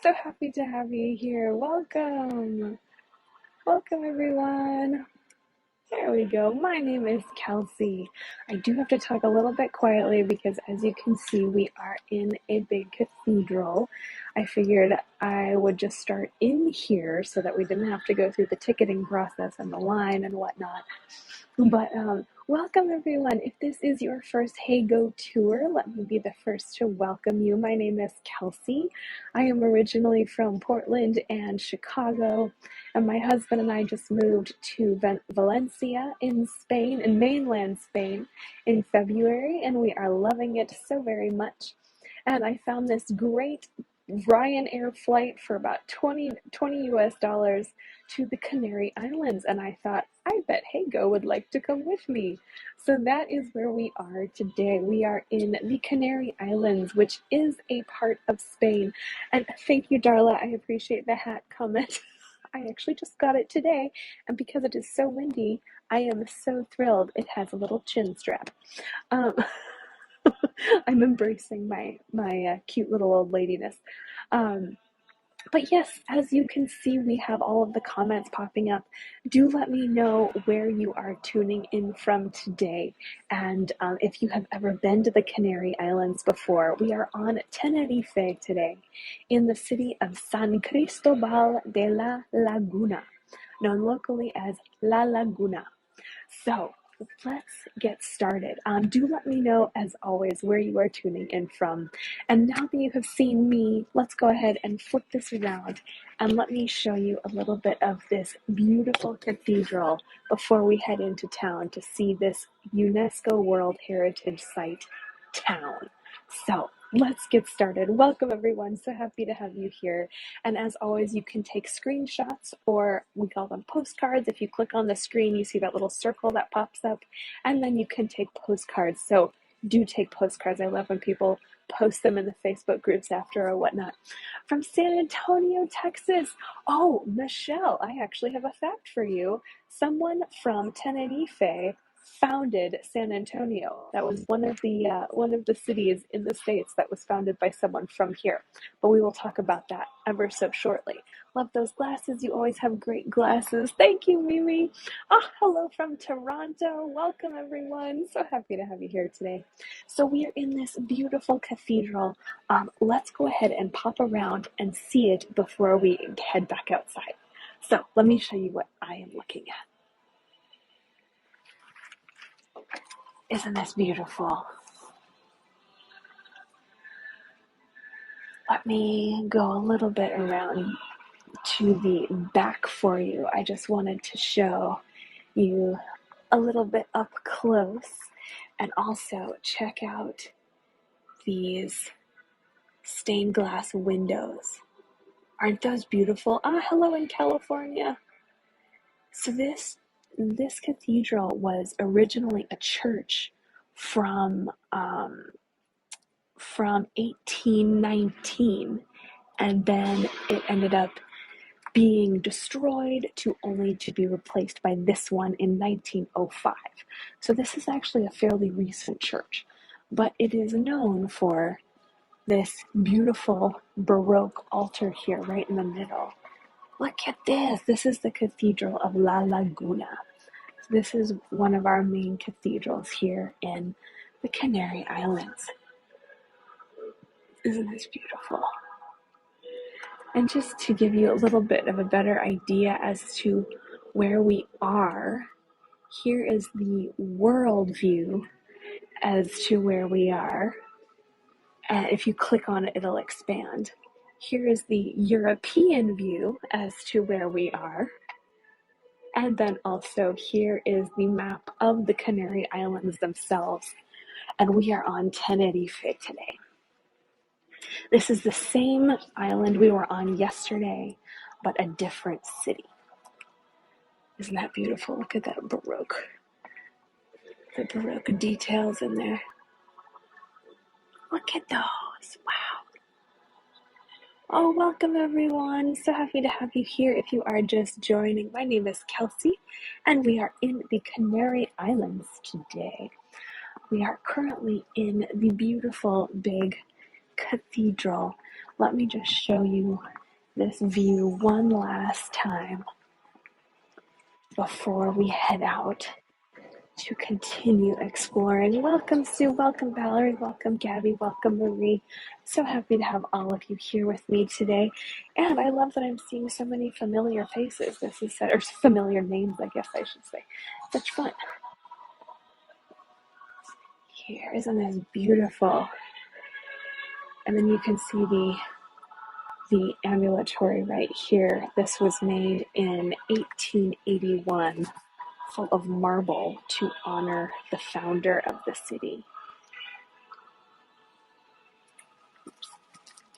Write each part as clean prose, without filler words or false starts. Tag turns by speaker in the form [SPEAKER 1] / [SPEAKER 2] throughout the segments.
[SPEAKER 1] So happy to have you here. Welcome. Welcome, everyone. There we go. My name is Kelsey. I do have to talk a little bit quietly because, as you can see, we are in a big cathedral. I figured I would just start in here so that we didn't have to go through the ticketing process and the line and whatnot. But welcome, everyone. If this is your first Hey Go tour, let me be the first to welcome you. My name is Kelsey. I am originally from Portland and Chicago, and my husband and I just moved to Valencia in Spain, in mainland Spain, in February, and we are loving it so very much. And I found this great Ryanair flight for about 20 US dollars to the Canary Islands, and I thought, I bet Hago would like to come with me. So that is where we are today. We are in the Canary Islands, which is a part of Spain. And thank you, Darla. I appreciate the hat comment. I actually just got it today, and because it is so windy, I am so thrilled. It has a little chin strap. Um, I'm embracing my cute little old ladiness. Um, but yes, as you can see, we have all of the comments popping up. Do let me know where you are tuning in from today. And if you have ever been to the Canary Islands before, we are on Tenerife today in the city of San Cristóbal de la Laguna, known locally as La Laguna. So let's get started. Do let me know, as always, where you are tuning in from. And now that you have seen me, let's go ahead and flip this around and let me show you a little bit of this beautiful cathedral before we head into town to see this UNESCO World Heritage Site town. So let's get started. Welcome, everyone. So happy to have you here. And as always, you can take screenshots, or we call them postcards. If you click on the screen, you see that little circle that pops up, and then you can take postcards. So do take postcards. I love when people post them in the Facebook groups after or whatnot. From San Antonio, Texas. Oh, Michelle, I actually have a fact for you. Someone from Tenerife founded San Antonio. That was one of the cities in the States that was founded by someone from here. But we will talk about that ever so shortly. Love those glasses. You always have great glasses. Thank you, Mimi. Oh, hello from Toronto. Welcome, everyone. So happy to have you here today. So we are in this beautiful cathedral. Let's go ahead and pop around and see it before we head back outside. So let me show you what I am looking at. Isn't this beautiful? Let me go a little bit around to the back for you. I just wanted to show you a little bit up close, and also check out these stained glass windows. Aren't those beautiful? Hello in California. So this cathedral was originally a church from 1819, and then it ended up being destroyed only to be replaced by this one in 1905. So this is actually a fairly recent church, but it is known for this beautiful Baroque altar here right in the middle. Look at this. This is the Cathedral of La Laguna. This is one of our main cathedrals here in the Canary Islands. Isn't this beautiful? And just to give you a little bit of a better idea as to where we are, here is the world view as to where we are. And if you click on it, it'll expand. Here is the European view as to where we are. And then also here is the map of the Canary Islands themselves. And we are on Tenerife today. This is the same island we were on yesterday, but a different city. Isn't that beautiful? Look at that the Baroque details in there. Look at those. Wow. Oh, welcome everyone. So happy to have you here. If you are just joining, my name is Kelsey, and we are in the Canary Islands today. We are currently in the beautiful big cathedral. Let me just show you this view one last time before we head out to continue exploring. Welcome, Sue. Welcome, Valerie. Welcome, Gabby. Welcome, Marie. So happy to have all of you here with me today. And I love that I'm seeing so many familiar faces. Or familiar names, I guess I should say. Such fun. Here, isn't this beautiful? And then you can see the ambulatory right here. This was made in 1881, full of marble to honor the founder of the city.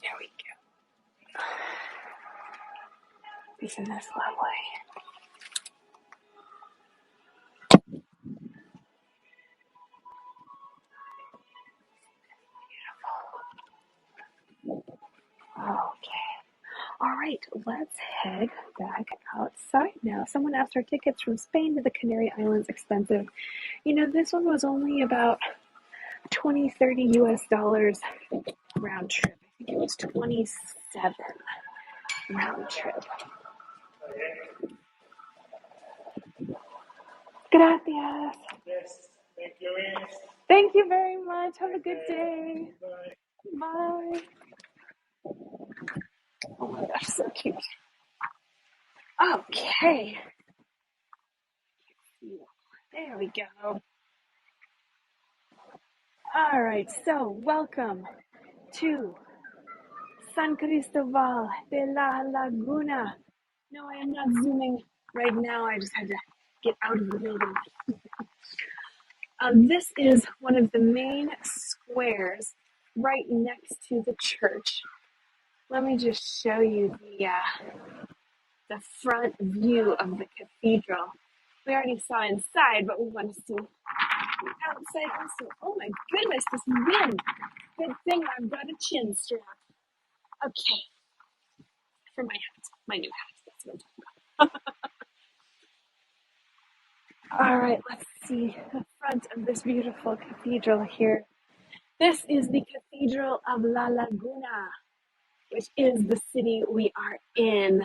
[SPEAKER 1] There we go. Isn't this lovely? Okay. All right, let's head back outside now. Someone asked, are tickets from Spain to the Canary Islands expensive? You know, this one was only about 20, 30 US dollars round trip. I think it was 27 round trip. Gracias.
[SPEAKER 2] Yes, thank you.
[SPEAKER 1] Thank you very much. Have a good day. Bye. Oh my gosh, so cute. Okay. There we go. All right, so welcome to San Cristóbal de la Laguna. No, I am not zooming right now. I just had to get out of the building. This is one of the main squares right next to the church. Let me just show you the front view of the cathedral. We already saw inside, but we want to see outside also. Oh my goodness, this wind. Good thing I've got a chin strap. Okay, for my hat, my new hat. That's what I'm talking about. All right, let's see the front of this beautiful cathedral here. This is the Cathedral of La Laguna, which is the city we are in.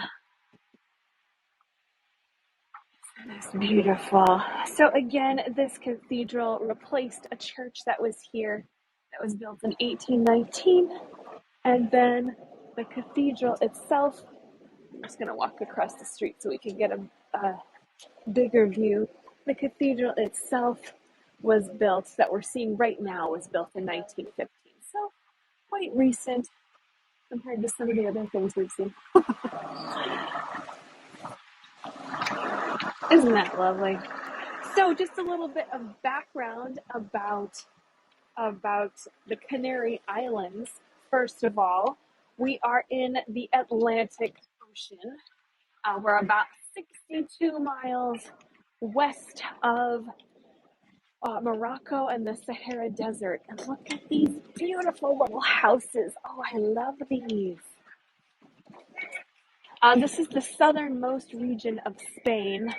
[SPEAKER 1] That's beautiful. So again, this cathedral replaced a church that was here that was built in 1819. And then the cathedral itself, I'm just going to walk across the street so we can get a bigger view. The cathedral itself was built, that we're seeing right now, was built in 1915. So quite recent compared to some of the other things we've seen. Isn't that lovely? So just a little bit of background about the Canary Islands. First of all, we are in the Atlantic Ocean. We're about 62 miles west of Morocco and the Sahara Desert. And look at these beautiful little houses. Oh, I love these. This is the southernmost region of Spain.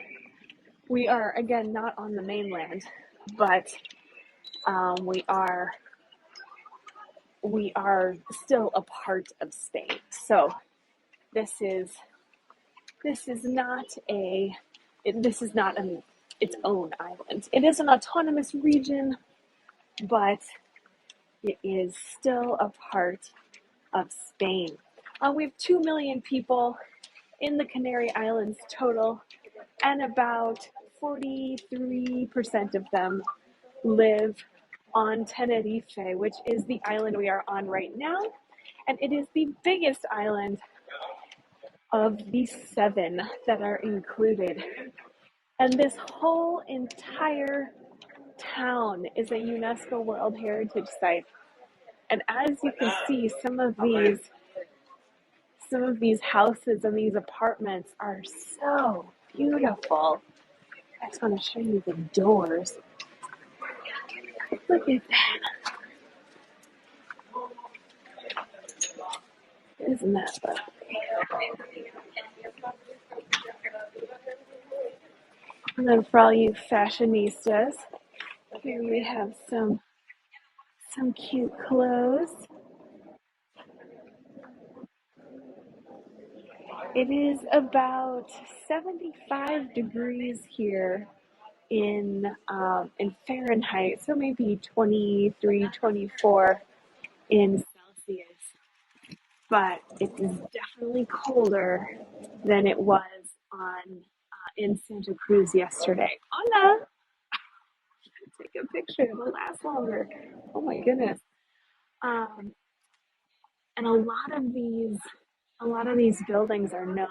[SPEAKER 1] We are, again, not on the mainland, but we are still a part of Spain. So this is not its own island. It is an autonomous region, but it is still a part of Spain. We have 2 million people in the Canary Islands total, and about 43% of them live on Tenerife, which is the island we are on right now. And it is the biggest island of the 7 that are included. And this whole entire town is a UNESCO World Heritage Site. And as you can see, some of these houses and these apartments are so beautiful. I just want to show you the doors. Look at that. Isn't that fun? And then for all you fashionistas, here we have some cute clothes. It is about 75 degrees here in Fahrenheit, so maybe 23, 24 in Celsius. But it is definitely colder than it was on in Santa Cruz yesterday. Hola, take a picture. It'll last longer. Oh my goodness. Um, and a lot of these buildings are known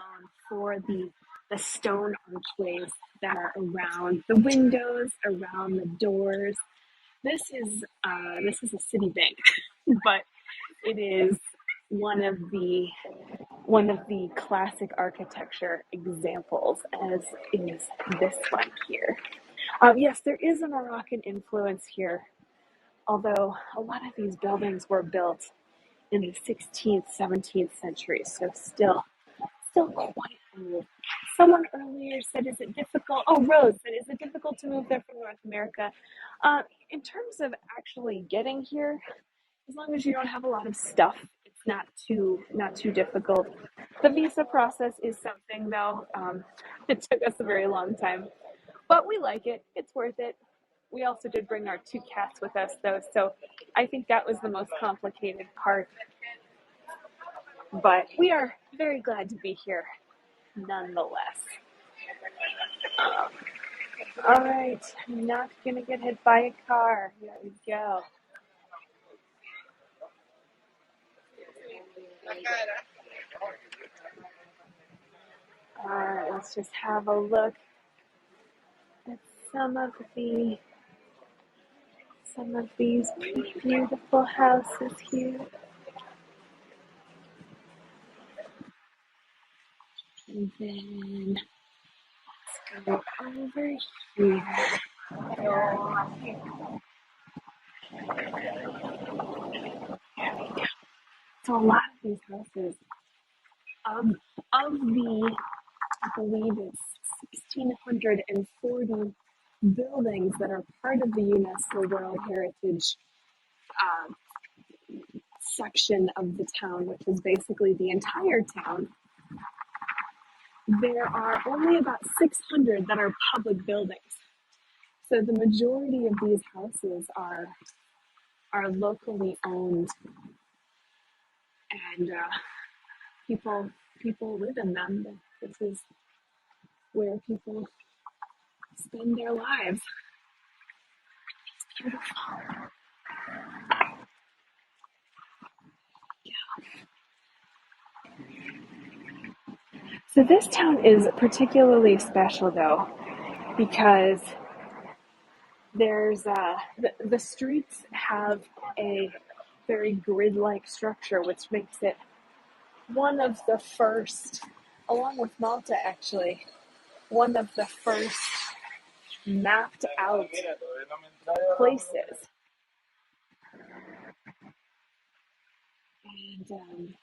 [SPEAKER 1] for the stone archways that are around the windows, around the doors. This is a city bank, but it is one of the one of the classic architecture examples, as is this one here. Yes, there is a Moroccan influence here, although a lot of these buildings were built in the 16th, 17th century, so still quite old. Someone earlier said, is it difficult? Oh, Rose said, is it difficult to move there from North America? In terms of actually getting here, as long as you don't have a lot of stuff, it's not too difficult. The visa process is something though. It took us a very long time, but we like it. It's worth it. We also did bring our two cats with us though, so I think that was the most complicated part. But we are very glad to be here nonetheless. All right, I'm not gonna get hit by a car. There we go. All right, let's just have a look at some of the some of these beautiful houses here. And then let's go over here. So a lot of these houses, of the, I believe it's 1,640 buildings that are part of the UNESCO World Heritage uh, section of the town, which is basically the entire town. There are only about 600 that are public buildings. So the majority of these houses are locally owned, and people live in them. This is where people spend their lives. It's beautiful. So this town is particularly special though, because the streets have a very grid-like structure, which makes it one of the first, along with Malta actually, one of the first mapped out places. And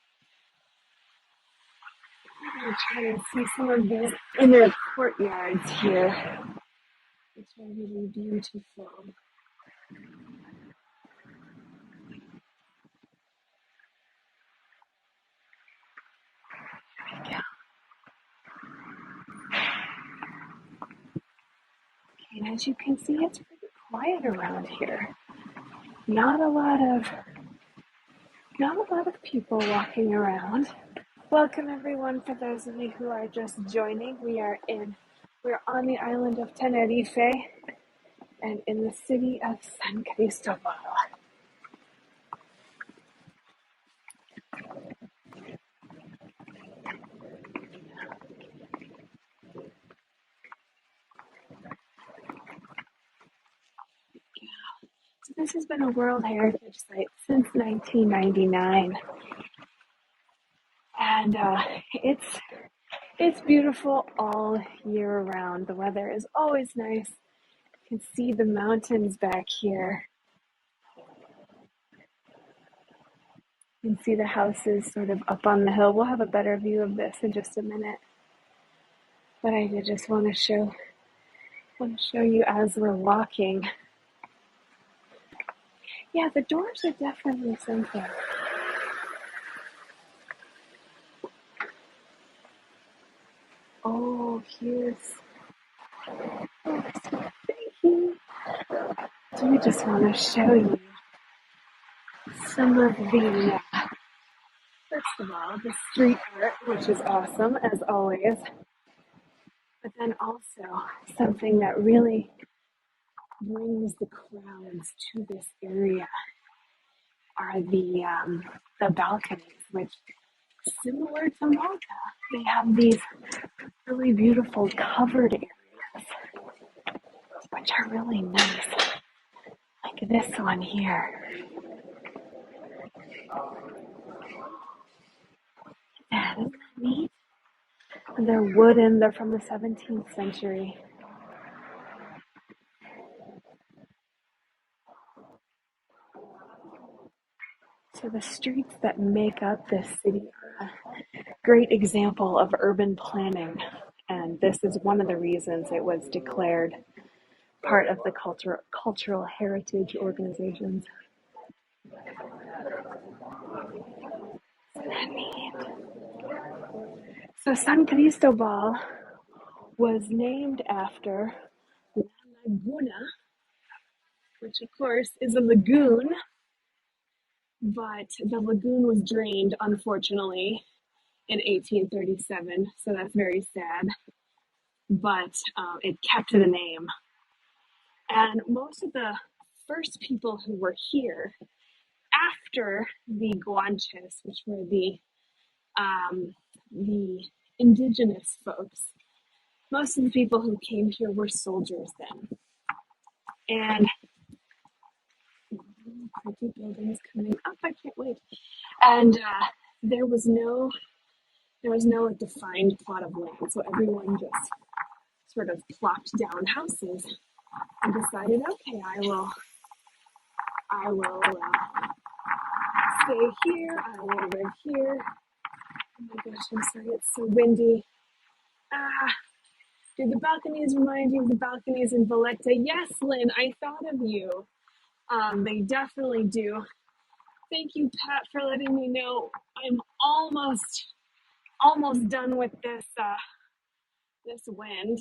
[SPEAKER 1] I'm trying to see some of these inner courtyards here, which are really beautiful. And as you can see, it's pretty quiet around here. Not a lot of people walking around. Welcome everyone. For those of you who are just joining, we're on the island of Tenerife and in the city of San Cristóbal. So this has been a World Heritage Site since 1999, and it's beautiful all year round. The weather is always nice. You can see the mountains back here. You can see the houses sort of up on the hill. We'll have a better view of this in just a minute. But I did just want to show you as we're walking. Yeah, the doors are definitely something. Oh, here's, oh, thank you. So we just want to show you some of the, first of all, the street art, which is awesome as always, but then also something that really brings the crowds to this area are the balconies, which similar to Malta, they have these really beautiful covered areas, which are really nice. Like this one here. Yeah, isn't that neat? And they're wooden, they're from the 17th century. So the streets that make up this city are a great example of urban planning. And this is one of the reasons it was declared part of the cultural heritage organizations. Isn't that neat? So San Cristóbal was named after La Laguna, which of course is a lagoon, but the lagoon was drained, unfortunately, in 1837, so that's very sad, but it kept the name. And most of the first people who were here after the Guanches, which were the indigenous folks, most of the people who came here were soldiers then. And pretty buildings coming up, I can't wait. And there was no like defined plot of land, so everyone just sort of plopped down houses and decided, okay, I will stay here. I will live here. Oh my gosh, I'm sorry, it's so windy. Ah, do the balconies remind you of the balconies in Valletta? Yes, Lynn, I thought of you. They definitely do. Thank you, Pat, for letting me know. I'm almost done with this wind.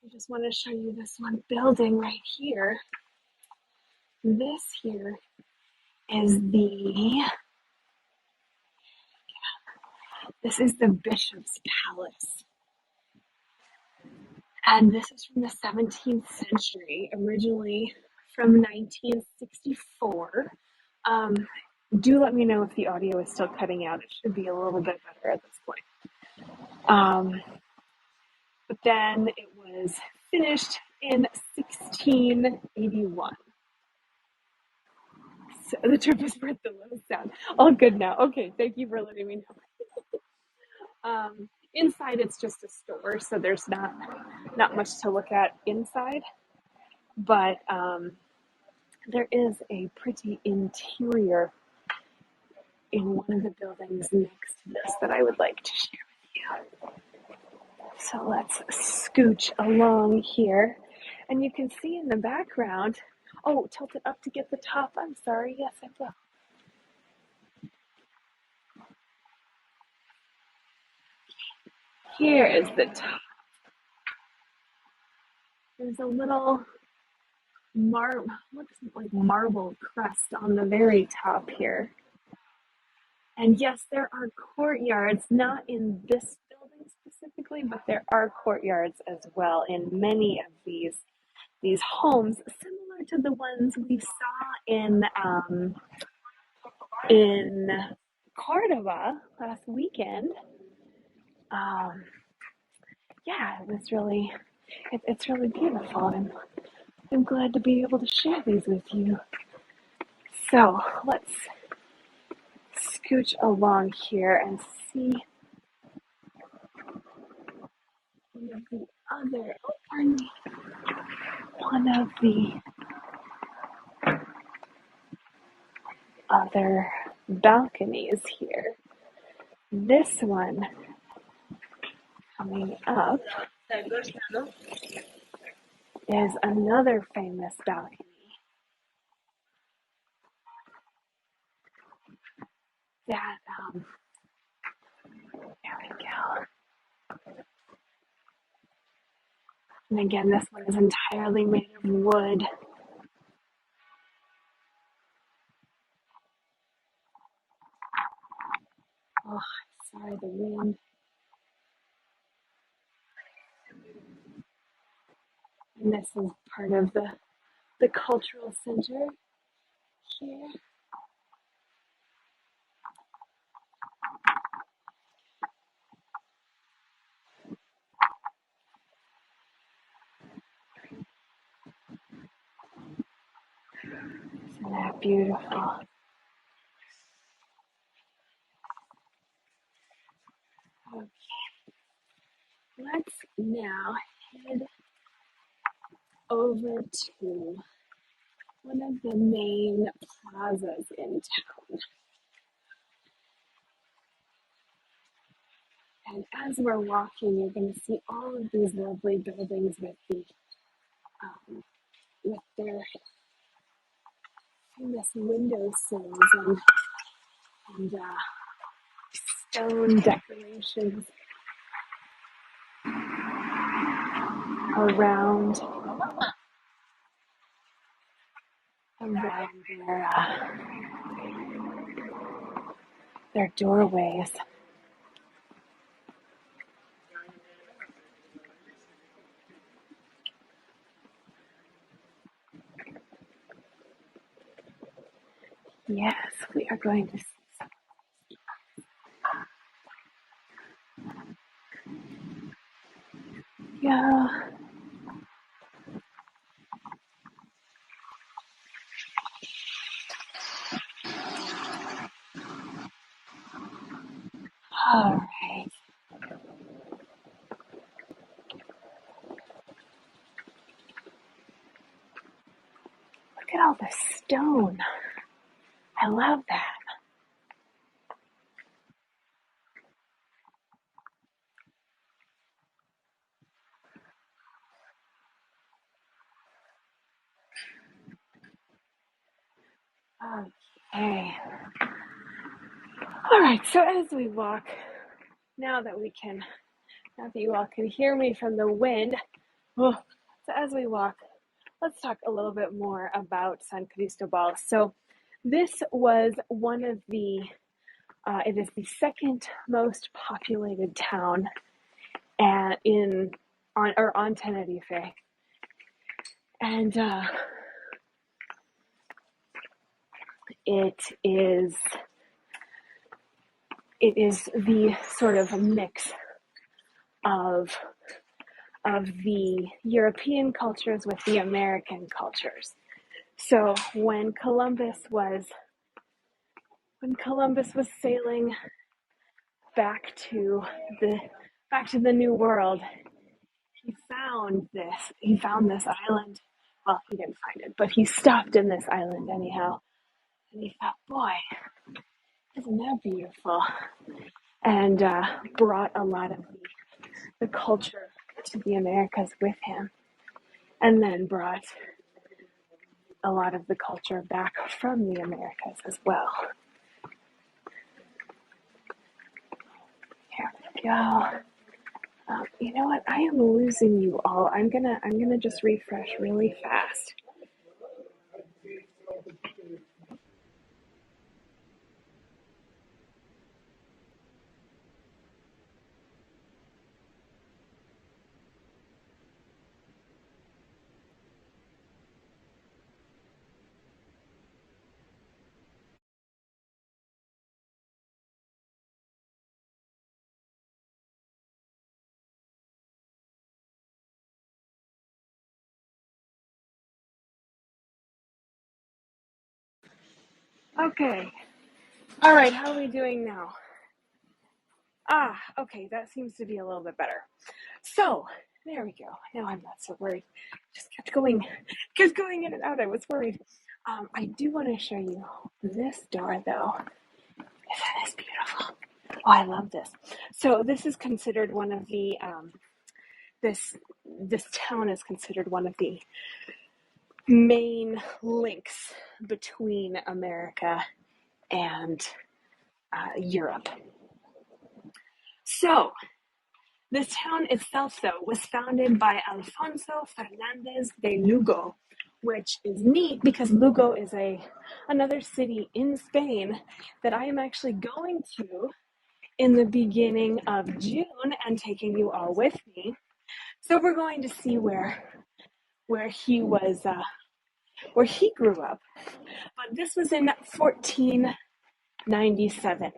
[SPEAKER 1] I just want to show you this one building right here. This here is this is the Bishop's Palace. And this is from the 17th century, originally from 1964. Do let me know if the audio is still cutting out. It should be a little bit better at this point. But then it was finished in 1681. So the trip is worth the low sound. All good now. Okay, thank you for letting me know. Inside, it's just a store, so there's not much to look at inside. But there is a pretty interior in one of the buildings next to this that I would like to share with you. So let's scooch along here. And you can see in the background, oh, tilt it up to get the top. I'm sorry. Yes, I will. Here is the top. There's a little looks like marble crust on the very top here. And yes, there are courtyards, not in this building specifically, but there are courtyards as well in many of these homes, similar to the ones we saw in Cordova last weekend. Yeah, it's really beautiful. I'm glad to be able to share these with you. So let's scooch along here and see one of the other, oh, pardon me, one of the other balconies here. This one coming up is another famous balcony that, there we go. And again, this one is entirely made of wood. Oh, sorry, the wind. And this is part of the cultural center here. Isn't that beautiful? Okay, let's now head over to one of the main plazas in town. And as we're walking, you're going to see all of these lovely buildings um, with their famous windowsills and stone decorations around their doorways. Yes, we are going to see some. Yeah. All right. Look at all the stone. I love that. Okay. All right. So as we walk, now that you all can hear me from the wind. Oh, so as we walk, let's talk a little bit more about San Cristóbal. So this was one of it is the second most populated town on Tenerife. And it is the sort of mix of the European cultures with the American cultures. So when Columbus was sailing back to the New World, he found this island. Well, he didn't find it, but he stopped in this island anyhow. And he thought, boy, isn't that beautiful? And brought a lot of the culture to the Americas with him, and then brought a lot of the culture back from the Americas as well. Here we go. You know what? I am losing you all. I'm gonna just refresh really fast. Okay. All right. How are we doing now? Okay. That seems to be a little bit better. So there we go. Now I'm not so worried. Just kept going in and out. I was worried. I do want to show you this door, though. Isn't this beautiful? Oh, I love this. So this is considered one of the this town is considered one of the main links between America and Europe. So This town itself, though, was founded by Alfonso Fernandez de Lugo, which is neat because Lugo is another city in Spain that I am actually going to in the beginning of June and taking you all with me. So we're going to see where he was, where he grew up. But this was in 1497.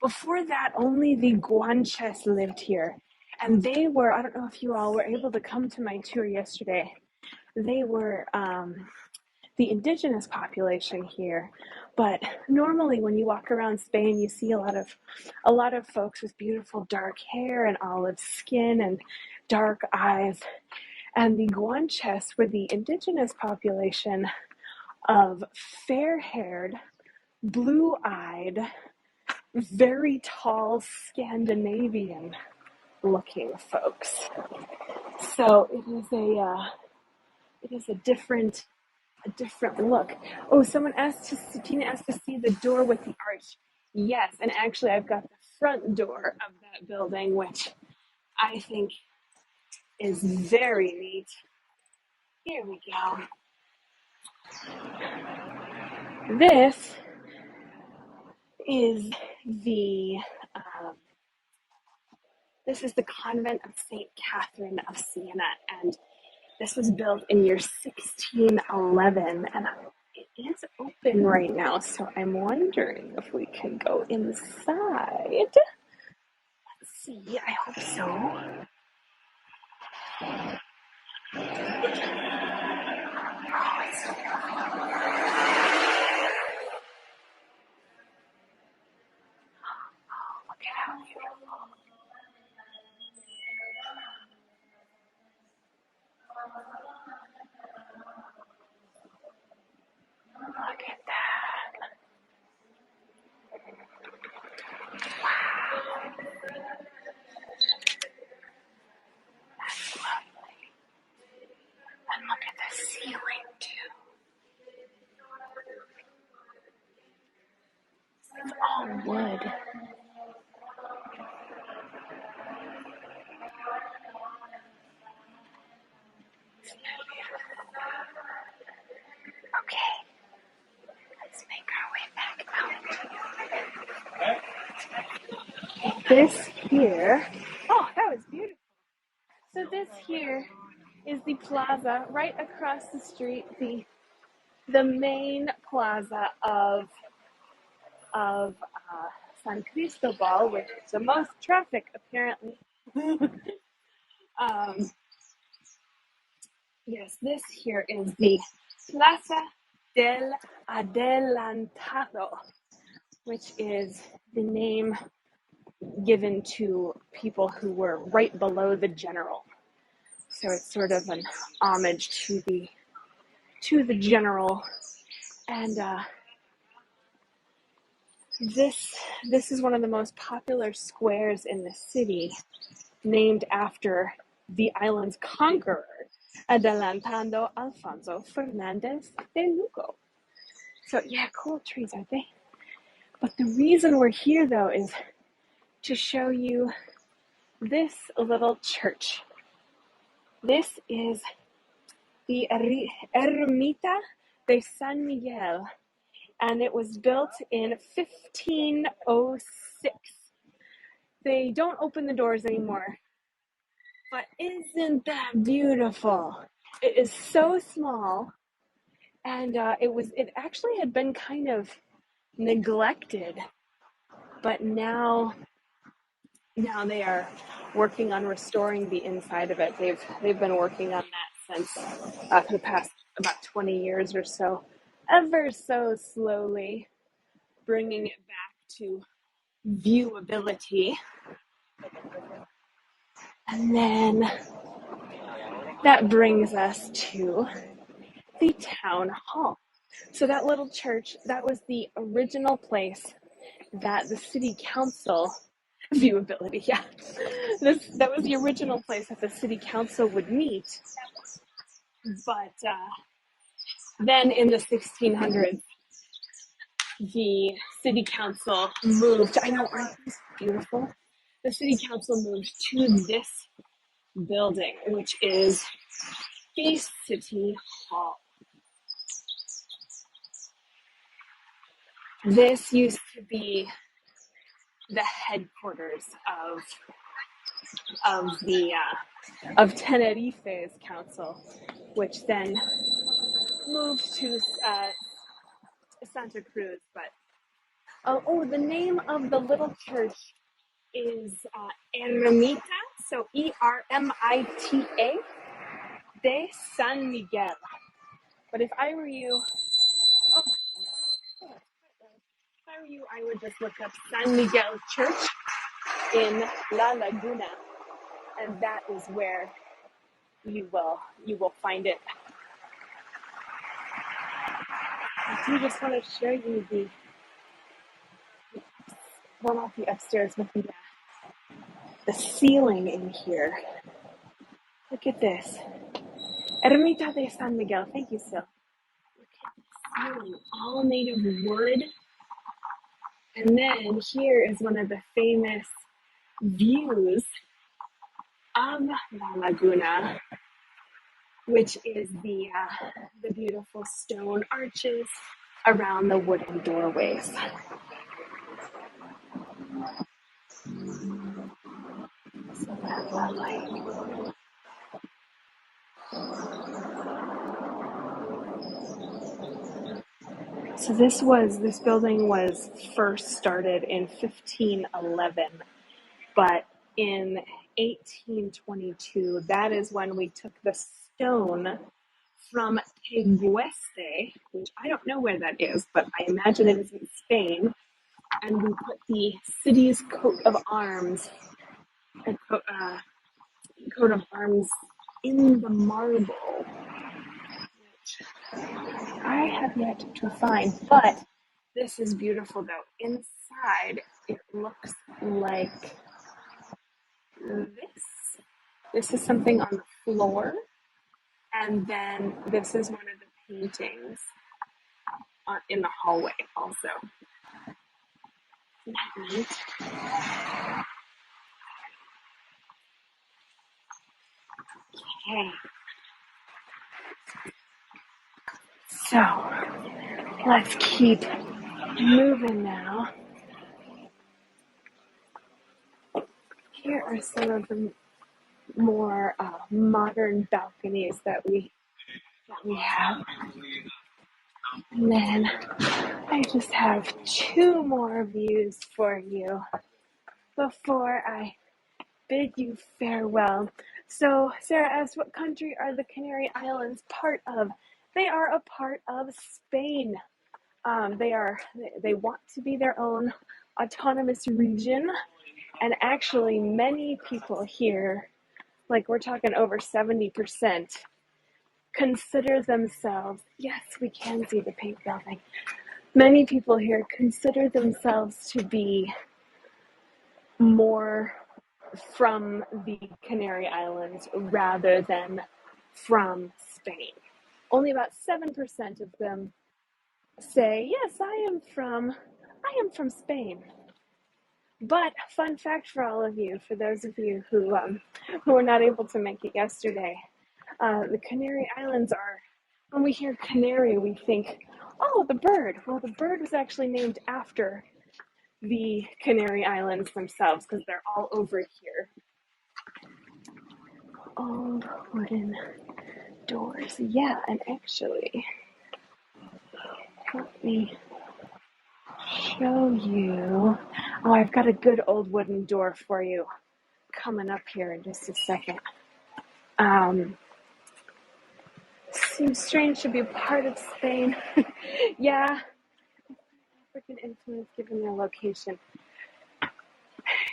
[SPEAKER 1] Before that, only the Guanches lived here. And they were, I don't know if you all were able to come to my tour yesterday. They were the indigenous population here. But normally when you walk around Spain, you see a lot of folks with beautiful dark hair and olive skin and dark eyes. And the Guanches were the indigenous population of fair-haired, blue-eyed, very tall Scandinavian-looking folks. So it is a different look. Oh, Tina asked to see the door with the arch. Yes, and actually I've got the front door of that building, which I think is very neat. Here we go. This is the convent of Saint Catherine of Siena, and this was built in year 1611, and it is open right now, so I'm wondering if we can go inside. Let's see, I hope so. Look at how beautiful. Look at that. Wow. That's lovely. And look at the ceiling, too. It's all wood. Okay, let's make our way back out. This here, oh, that was beautiful. So this here is the plaza right across the street, the main plaza of San Cristóbal, which is the most traffic apparently. Yes, this here is the Plaza del Adelantado, which is the name given to people who were right below the general. So it's sort of an homage to the general. And this is one of the most popular squares in the city, named after the island's conqueror, Adelantado Alfonso Fernandez de Lugo. So yeah, cool trees, aren't they? But the reason we're here, though, is to show you this little church. This is the Ermita de San Miguel, and it was built in 1506. They don't open the doors anymore, but isn't that beautiful? It is so small, and it actually had been kind of neglected, but now they are working on restoring the inside of it. They've been working on that since for the past about 20 years or so, ever so slowly bringing it back to viewability. And then that brings us to the town hall. So that little church, that was the original place that the city council, viewability, yeah. That was the original place that the city council would meet. But then in the 1600s, the city council moved. I know, aren't these beautiful? the city council moved to this building, which is the city hall. This used to be the headquarters of Tenerife's council, which then moved to Santa Cruz. But the name of the little church is Ermita, so Ermita de San Miguel. But if I were you, I would just look up San Miguel Church in La Laguna, and that is where you will find it. I do just want to show you the one off the upstairs with the ceiling in here. Look at this. Ermita de San Miguel. Thank you, Sil. Look at the ceiling, all made of wood. And then here is one of the famous views of La Laguna, which is the beautiful stone arches around the wooden doorways. So that's lovely. So this building was first started in 1511, but in 1822, that is when we took the stone from Tegueste, which I don't know where that is, but I imagine it is in Spain, and we put the city's coat of arms in the marble, which I have yet to find, but this is beautiful though. Inside, it looks like this. This is something on the floor, and then this is one of the paintings in the hallway also. Isn't that neat? Okay. So, let's keep moving now. Here are some of the more modern balconies that we have. And then I just have two more views for you before I bid you farewell. So, Sarah asked, what country are the Canary Islands part of? They are a part of Spain. They want to be their own autonomous region, and actually many people here, like we're talking over 70%, consider themselves, yes, we can see the pink building. Many people here consider themselves to be more from the Canary Islands rather than from Spain. Only about 7% of them say, yes, I am from Spain. But fun fact for all of you, for those of you who were not able to make it yesterday, the Canary Islands are, when we hear canary, we think, oh, the bird. Well, the bird was actually named after the Canary Islands themselves because they're all over here. Old wooden doors. Yeah, and actually, let me show you. Oh, I've got a good old wooden door for you coming up here in just a second. Seems strange to be a part of Spain. Yeah, African influence given their location.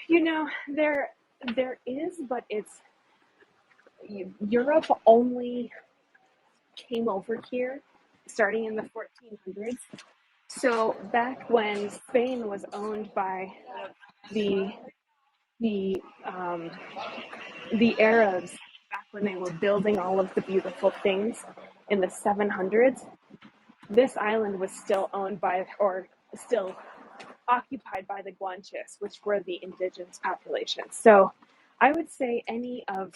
[SPEAKER 1] You know, there is, but it's Europe only came over here starting in the 1400s. So back when Spain was owned by the Arabs, back when they were building all of the beautiful things in the 700s, this island was still owned by, or still occupied by the Guanches, which were the indigenous population. So I would say any of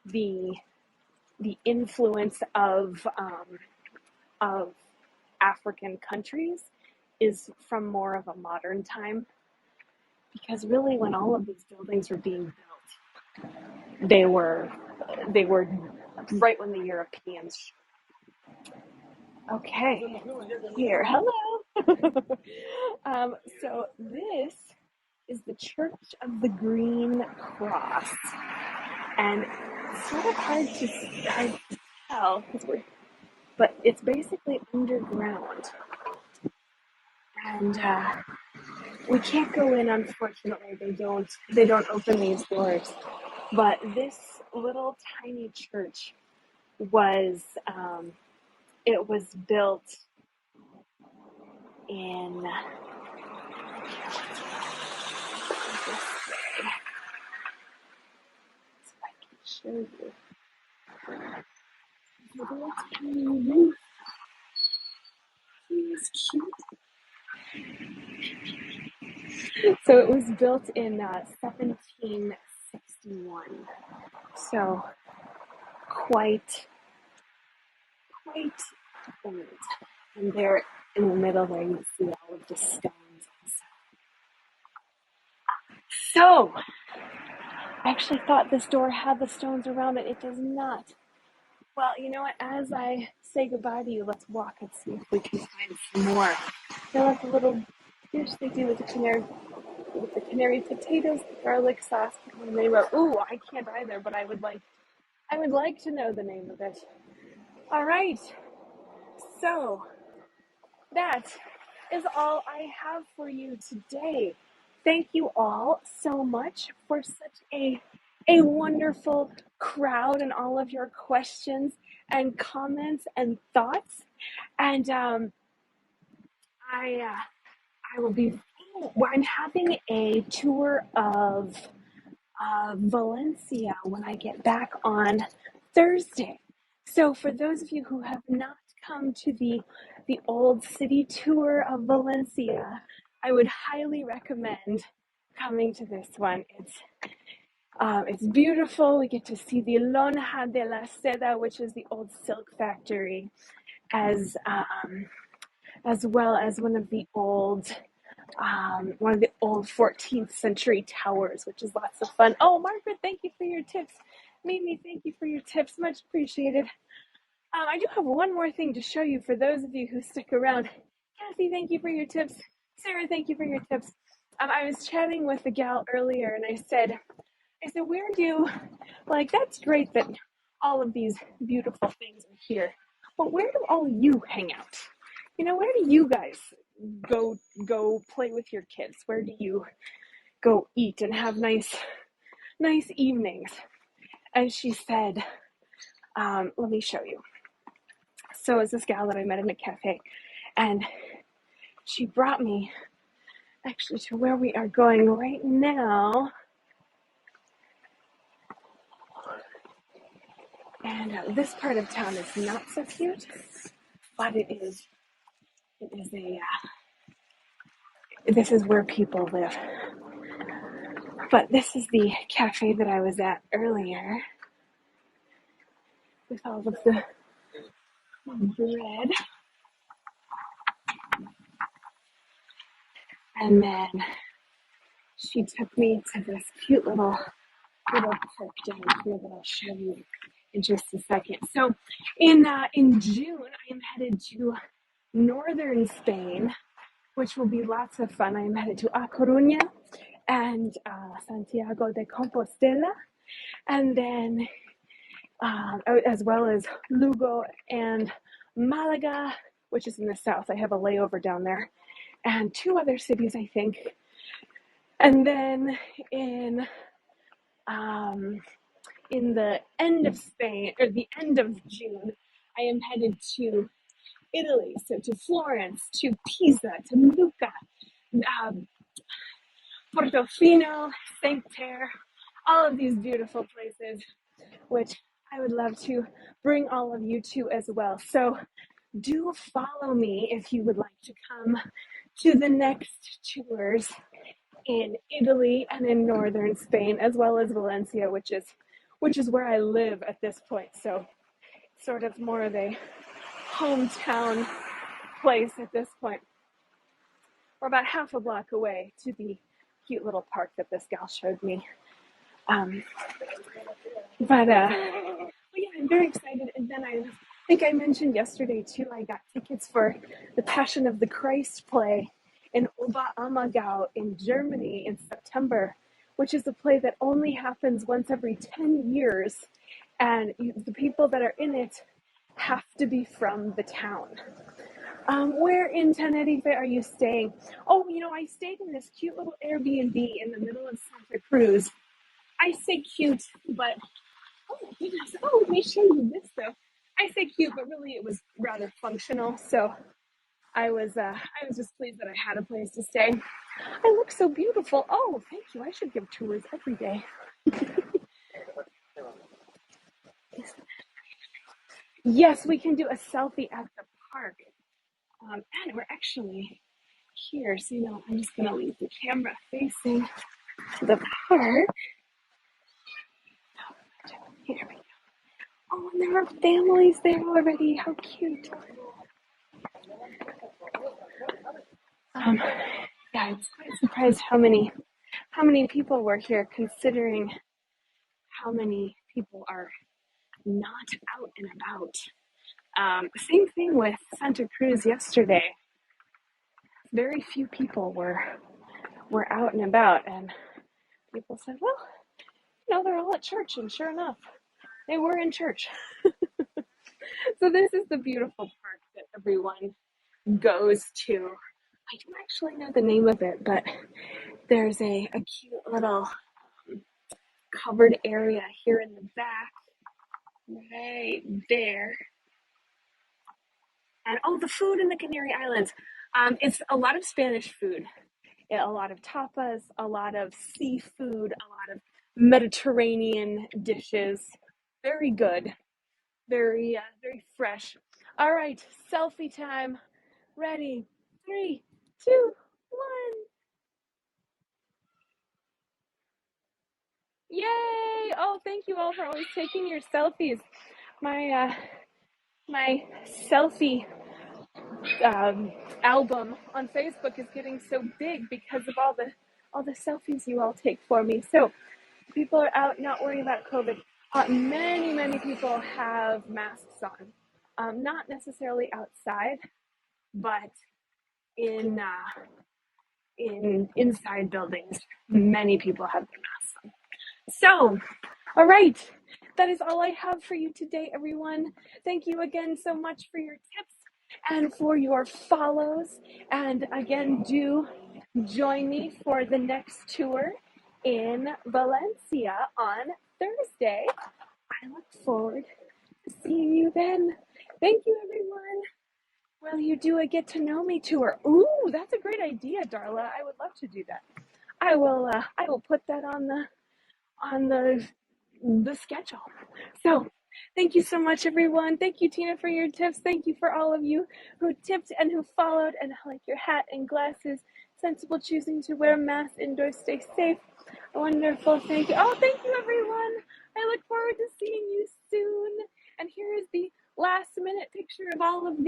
[SPEAKER 1] the influence of African countries is from more of a modern time, because really when all of these buildings were being built, they were right when the Europeans. Okay, here, hello. So this is the Church of the Green Cross, and it's sort of hard to tell but it's basically underground, and we can't go in, unfortunately. They don't open these doors. But this little tiny church was it was built in, if I can show you. The little tiny roof is cute. So it was built in 1761. So quite old. And there in the middle there you see all of the stones. So I actually thought this door had the stones around it. It does not. Well, you know what? As I say goodbye to you, let's walk and see if we can find some more. They love the little dish they do with the canary potatoes, the garlic sauce. And they wrote, "Ooh, I can't either, but I would like to know the name of it." All right. So that is all I have for you today. Thank you all so much for such a wonderful crowd and all of your questions and comments and thoughts. And I will be. I'm having a tour of Valencia when I get back on Thursday. So for those of you who have not come to the old city tour of Valencia, I would highly recommend coming to this one. It's beautiful. We get to see the Lonja de la Seda, which is the old silk factory, as well as one of the old 14th century towers, which is lots of fun. Oh, Margaret, thank you for your tips. Mimi, thank you for your tips. Much appreciated. I do have one more thing to show you for those of you who stick around. Kathy, thank you for your tips. Sarah, thank you for your tips. I was chatting with the gal earlier, and I said, where do, that's great that all of these beautiful things are here, but where do all you hang out? Where do you guys go play with your kids? Where do you go eat and have nice evenings? And she said, let me show you. So it's this gal that I met in a cafe, and she brought me actually to where we are going right now. And this part of town is not so cute, but this is where people live. But this is the cafe that I was at earlier with all of the bread. And then she took me to this cute little park down here that I'll show you in just a second. So in June, I am headed to northern Spain, which will be lots of fun. I am headed to A Coruña and Santiago de Compostela, and then as well as Lugo and Malaga, which is in the south. I have a layover down there, and 2 other cities, I think. And then in the end of Spain, or the end of June, I am headed to Italy, so to Florence, to Pisa, to Lucca, Portofino, St. Terre, all of these beautiful places, which I would love to bring all of you to as well. So do follow me if you would like to come to the next tours in Italy and in northern Spain, as well as Valencia, which is where I live at this point. So sort of more of a hometown place at this point. We're about half a block away to the cute little park that this gal showed me. Um, but yeah, I'm very excited. And then I think I mentioned yesterday too, I got tickets for the Passion of the Christ play in Oberammergau in Germany in September, which is a play that only happens once every 10 years. And the people that are in it have to be from the town. Where in Tenerife are you staying? Oh, I stayed in this cute little Airbnb in the middle of Santa Cruz. I say cute, but oh my goodness. Oh, let me show you this though. I say cute, but really it was rather functional. So I was just pleased that I had a place to stay. I look so beautiful. Oh, thank you. I should give tours every day. Yes, we can do a selfie at the park. And we're actually here. So, I'm just going to leave the camera facing the park. Here we go. Oh, and there are families there already. How cute. Yeah, I was quite surprised how many people were here, considering how many people are not out and about. Same thing with Santa Cruz yesterday. Very few people were out and about, and people said, "Well, they're all at church," and sure enough, they were in church. So this is the beautiful park that everyone goes to. I don't actually know the name of it, but there's a cute little covered area here in the back, right there. And oh, the food in the Canary Islands. It's a lot of Spanish food, a lot of tapas, a lot of seafood, a lot of Mediterranean dishes. Very good, very fresh. All right, selfie time. Ready? 3, 2, 1. Yay! Oh, thank you all for always taking your selfies. My selfie um, album on Facebook is getting so big because of all the selfies you all take for me. So people are out, not worrying about COVID. Many people have masks on, not necessarily outside, but in inside buildings. Many people have their masks on. So, all right, that is all I have for you today, everyone. Thank you again so much for your tips and for your follows. And again, do join me for the next tour in Valencia on Thursday. I look forward to seeing you then. Thank you, everyone. Will you do a get to know me tour? Ooh, that's a great idea, Darla. I would love to do that. I will put that on the schedule. So thank you so much, everyone. Thank you, Tina, for your tips. Thank you for all of you who tipped and who followed. And I like your hat and glasses. Sensible choosing to wear masks indoors. Stay safe. Wonderful. Thank you. Oh, thank you, everyone. I look forward to seeing you soon. And here is the last minute picture of all of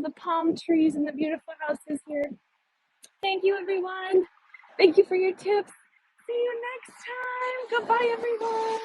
[SPEAKER 1] the palm trees and the beautiful houses here. Thank you, everyone. Thank you for your tips. See you next time. Goodbye, everyone.